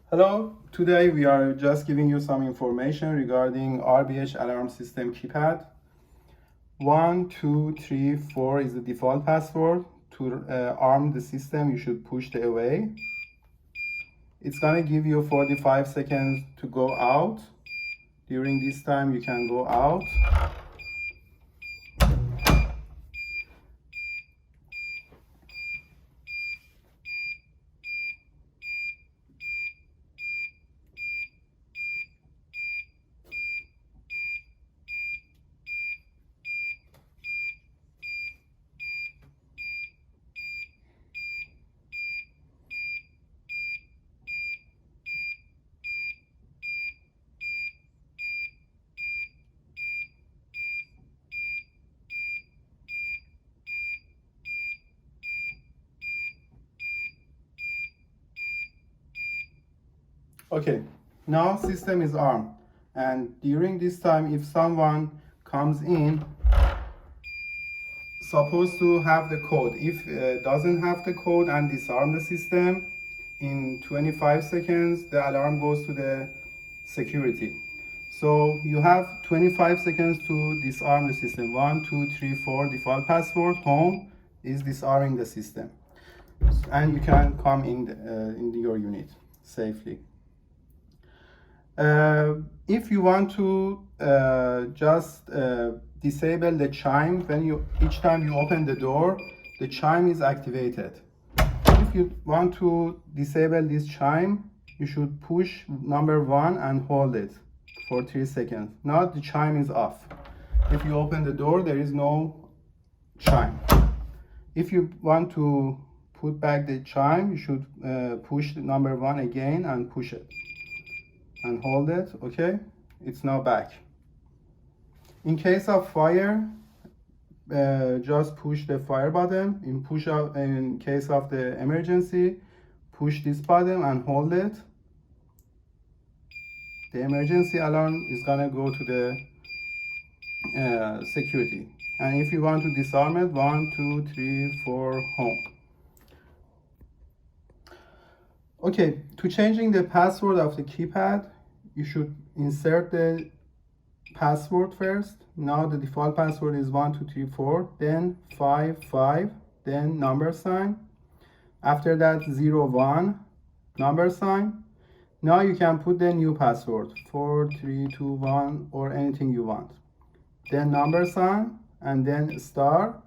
Hello, today we are just giving you some information regarding RBH alarm system keypad. 1, 2, 3, 4 is the default password. To arm the system, you should push the away. It's gonna give you 45 seconds to go out. During this time, you can go out. Okay, now system is armed, and during this time, if someone comes in, supposed to have the code. If doesn't have the code and disarm the system, in 25 seconds the alarm goes to the security. So you have 25 seconds to disarm the system. 1, 2, 3, 4 default password home is disarming the system, and you can come in your unit safely. If you want to just disable the chime, when each time you open the door, the chime is activated. If you want to disable this chime, you should push number 1 and hold it for 3 seconds. Now the chime is off. If you open the door, there is no chime. If you want to put back the chime, you should push number 1 again and push it and hold it. Okay, it's now back. In case of fire, just push the fire button. In case of the emergency, push this button and hold it. The emergency alarm is gonna go to the security. And if you want to disarm it, 1, 2, 3, 4 home. Okay, to changing the password of the keypad, you should insert the password first. Now the default password is 1, 2, 3, 4, then 5, 5, then number sign. After that 0, 1, number sign. Now you can put the new password, 4, 3, 2, 1, or anything you want. Then number sign and then star.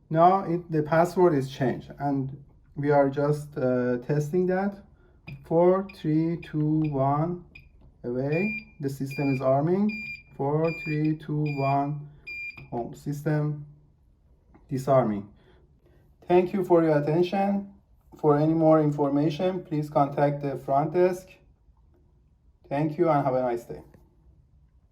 Now the password is changed, and we are just testing that. 4, 3, 2, 1, away. The system is arming. 4, 3, 2, 1, home. System disarming. Thank you for your attention. For any more information, please contact the front desk. Thank you and have a nice day.